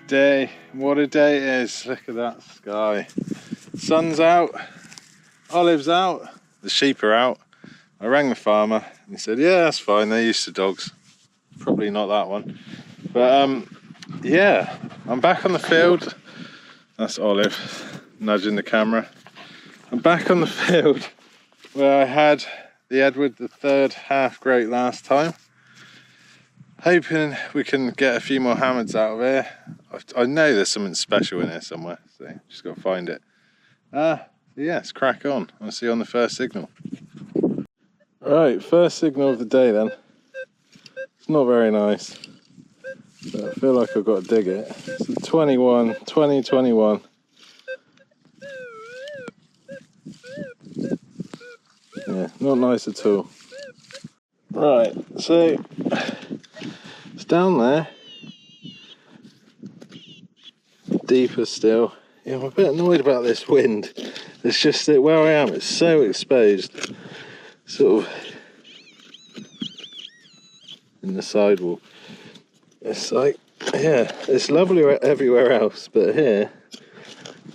Good day. What a day it is. Look at that sky. Sun's out, Olive's out, the sheep are out. I rang the farmer and he said, yeah, that's fine, they're used to dogs. Probably not that one. But yeah, I'm back on the field. That's Olive nudging the camera. I'm back on the field where I had the Edward III half great last time. Hoping we can get a few more hammereds out of here. I know there's something special in here somewhere, so just got to find it. Yeah, let's crack on. I'll see you on the first signal. Right, first signal of the day then. It's not very nice, but I feel like I've got to dig it. It's a 2021. Yeah, not nice at all. Right, so it's down there, deeper still. Yeah, I'm a bit annoyed about this wind. It's just that where I am, it's so exposed, sort of in the sidewall. It's like, yeah, it's lovely everywhere else, but here,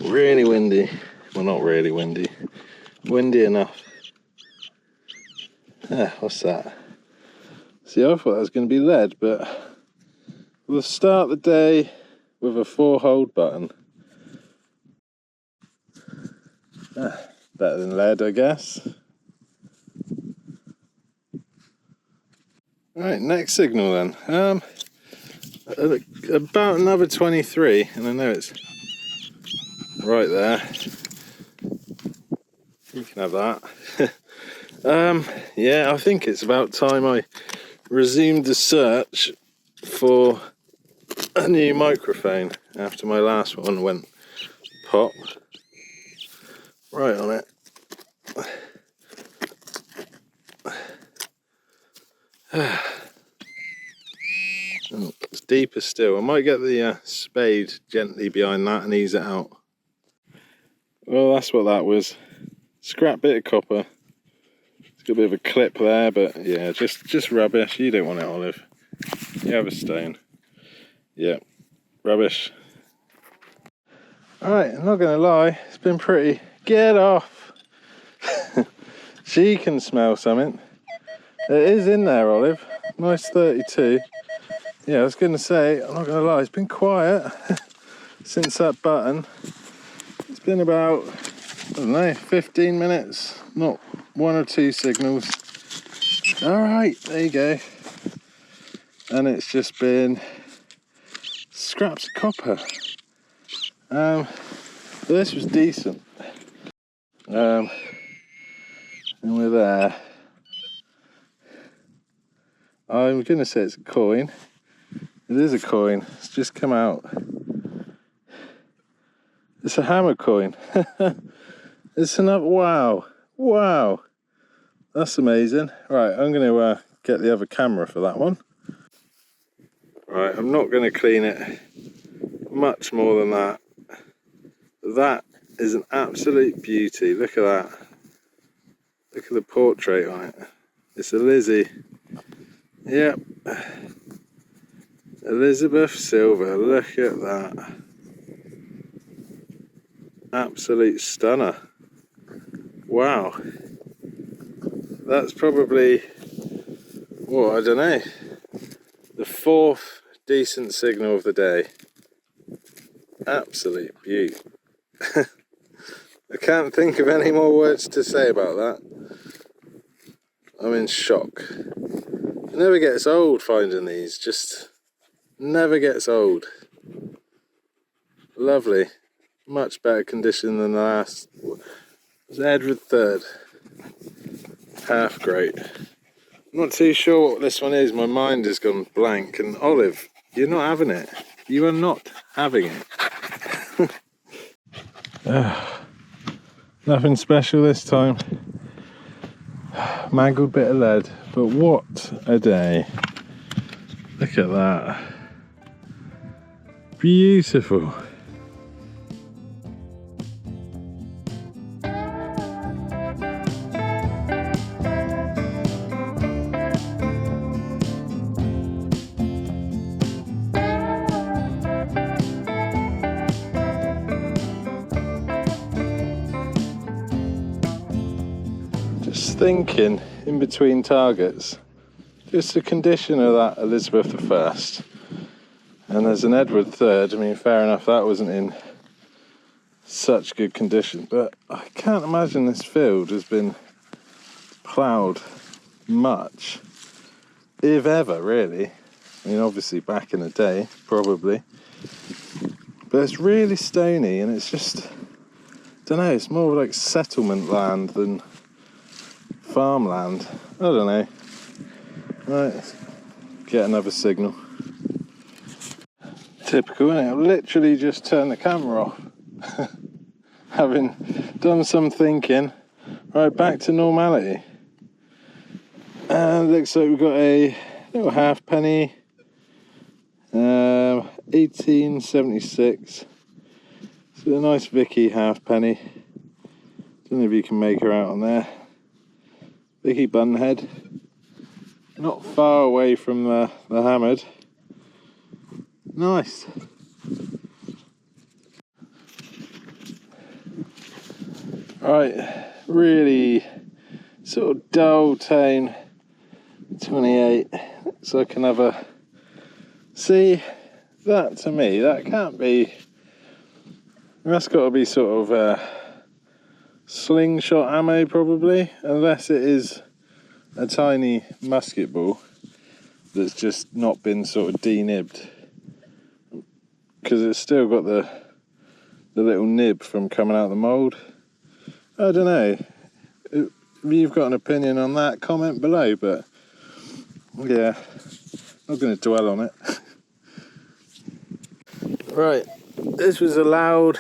really windy. Well, not really windy, windy enough. What's that? See, I thought that was going to be lead, but we'll start the day with a 4-hold button. Better than lead, I guess. Right, next signal then. About another 23, and I know it's right there. You can have that. Yeah, I think it's about time I resumed the search for a new microphone after my last one went pop. Right on it. Oh, it's deeper still. I might get the spade gently behind that and ease it out. Well, that's what that was. Scrap bit of copper. It's got a bit of a clip there, but yeah, just rubbish. You don't want it, Olive. You have a stone. Yeah, rubbish. Alright, I'm not going to lie, it's been pretty... Get off! She can smell something. It is in there, Olive. Nice 32. Yeah, I was going to say, I'm not going to lie, it's been quiet since that button. It's been about, I don't know, 15 minutes. Not 1 or 2 signals. Alright, there you go. And it's just been scraps of copper. This was decent. And we're there. I'm going to say it's a coin. It is a coin. It's just come out. It's a hammer coin. It's another. Wow. That's amazing. Right, I'm going to get the other camera for that one. Right, I'm not going to clean it much more than that. That is an absolute beauty. Look at that. Look at the portrait on it. It's a Lizzie. Yep. Elizabeth Silver. Look at that. Absolute stunner. Wow. That's probably, well, I don't know, the 4th decent signal of the day. Absolute beaut. I can't think of any more words to say about that. I'm in shock. It never gets old finding these, just never gets old. Lovely. Much better condition than the last. It was Edward III. Half great. I'm not too sure what this one is. My mind has gone blank. And Olive, you're not having it. You are not having it. Nothing special this time. Mangled bit of lead, but what a day. Look at that. Beautiful. thinking in between targets, just the condition of that Elizabeth I, and there's an Edward III. I mean, fair enough, that wasn't in such good condition, but I can't imagine this field has been ploughed much, if ever, really. I mean, obviously back in the day, probably, but it's really stony, and it's just, don't know, it's more like settlement land than farmland. I don't know. Right, let's get another signal. Typical, isn't it? I've literally just turned the camera off. Having done some thinking. Right, back to normality. And looks like we've got a little halfpenny. 1876. So a nice Vicky halfpenny. Don't know if you can make her out on there. Vicky Bunhead. Not far away from the hammered. Nice. Right, really sort of dull tone 28. Looks like another. See, that to me, that can't be. That's got to be sort of slingshot ammo, probably, unless it is a tiny musket ball that's just not been sort of denibbed, because it's still got the little nib from coming out of the mould. I don't know if you've got an opinion on that, comment below, but yeah, not going to dwell on it. Right, this was a loud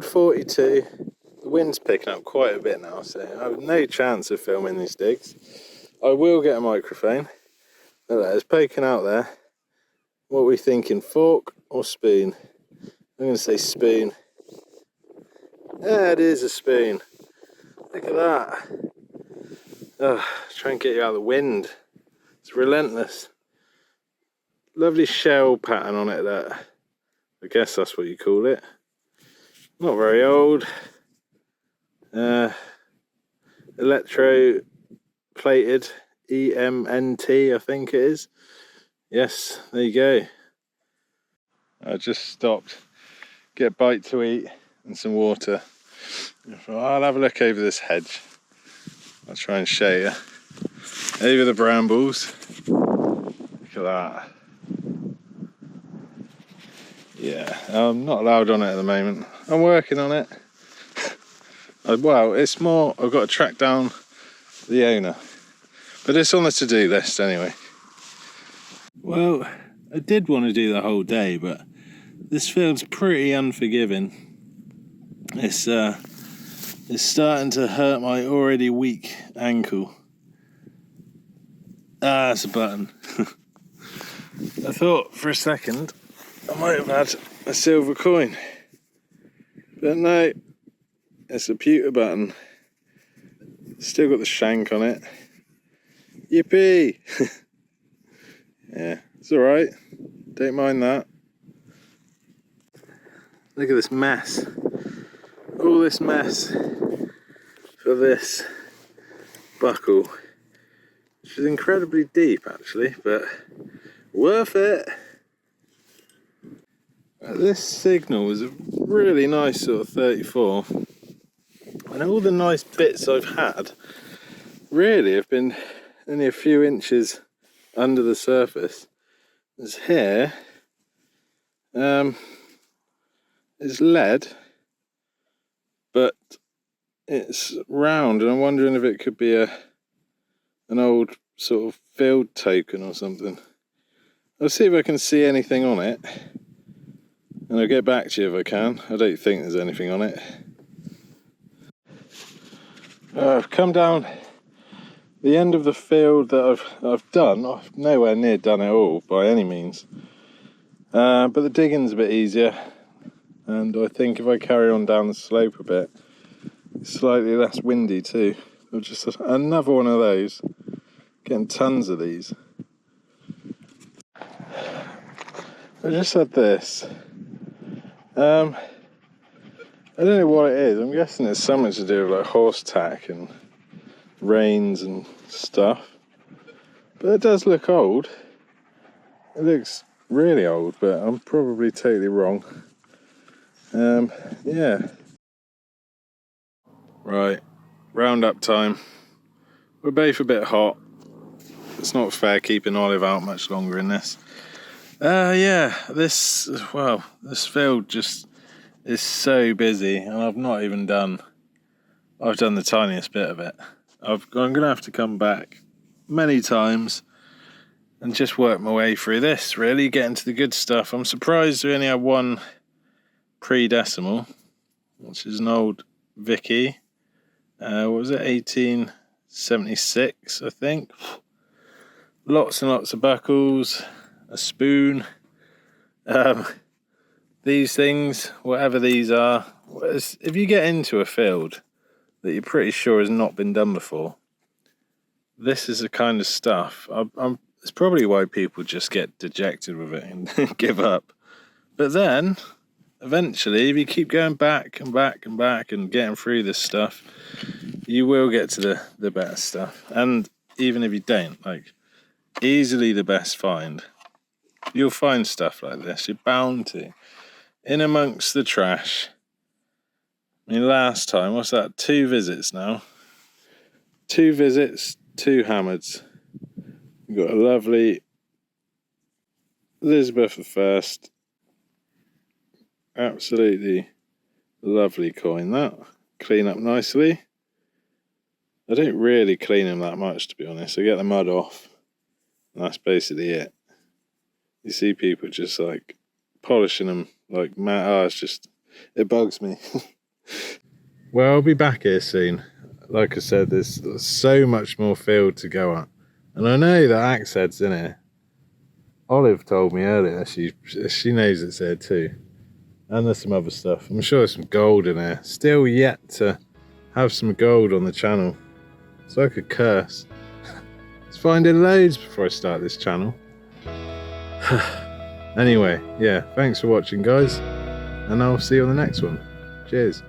42. The wind's picking up quite a bit now, so I have no chance of filming these digs. I will get a microphone. Look at that, it's poking out there. What are we thinking, fork or spoon? I'm going to say spoon. Yeah, it is a spoon. Look at that. Oh, try and get you out of the wind. It's relentless. Lovely shell pattern on it, that. I guess that's what you call it. Not very old. Electro plated EMNT, I think it is. Yes, there you go. I just stopped, get a bite to eat and some water. I thought, I'll have a look over this hedge. I'll try and show you. Over the brambles. Look at that. Yeah, I'm not allowed on it at the moment. I'm working on it. Well, it's more, I've got to track down the owner. But it's on the to-do list anyway. Well, I did want to do the whole day, but this field's pretty unforgiving. It's starting to hurt my already weak ankle. Ah, it's a button. I thought for a second I might have had a silver coin, but no, it's a pewter button. Still got the shank on it. Yippee! Yeah, it's alright. Don't mind that. Look at this mess. All this mess for this buckle, which is incredibly deep actually, but worth it. This signal was a really nice sort of 34, and all the nice bits I've had really have been only a few inches under the surface. This here is lead, but it's round, and I'm wondering if it could be an old sort of field token or something. I'll see if I can see anything on it, and I'll get back to you if I can. I don't think there's anything on it. I've come down the end of the field that I've done. I've nowhere near done it all by any means, but the digging's a bit easier, and I think if I carry on down the slope a bit, it's slightly less windy too. Just another one of those. Getting tons of these. I just had this. I don't know what it is. I'm guessing it's something to do with like horse tack and rains and stuff. But it does look old. It looks really old, but I'm probably totally wrong. Yeah. Right, roundup time. We're both a bit hot. It's not fair keeping Olive out much longer in this. Yeah, this field just is so busy, and I've done the tiniest bit of it. I'm going to have to come back many times and just work my way through this, really, get into the good stuff. I'm surprised we only have one pre-decimal, which is an old Vicky. What was it, 1876, I think. Lots and lots of buckles, a spoon. These things, whatever these are, if you get into a field that you're pretty sure has not been done before, this is the kind of stuff. It's probably why people just get dejected with it and give up. But then, eventually, if you keep going back and back and back and getting through this stuff, you will get to the better stuff. And even if you don't, like, easily the best find. You'll find stuff like this. You're bound to. In amongst the trash. I mean, last time, what's that? 2 visits now. 2 visits, 2 hammereds. We've got a lovely Elizabeth I. Absolutely lovely coin, that. Clean up nicely. I don't really clean them that much, to be honest. I get the mud off, and that's basically it. You see people just like polishing them like mad. It bugs me. Well, I'll be back here soon. Like I said, there's so much more field to go at. And I know that axe head's in here. Olive told me earlier she knows it's here too. And there's some other stuff. I'm sure there's some gold in here. Still yet to have some gold on the channel. It's like a curse. It's finding loads before I start this channel. Anyway, yeah, thanks for watching, guys. And I'll see you on the next one. Cheers.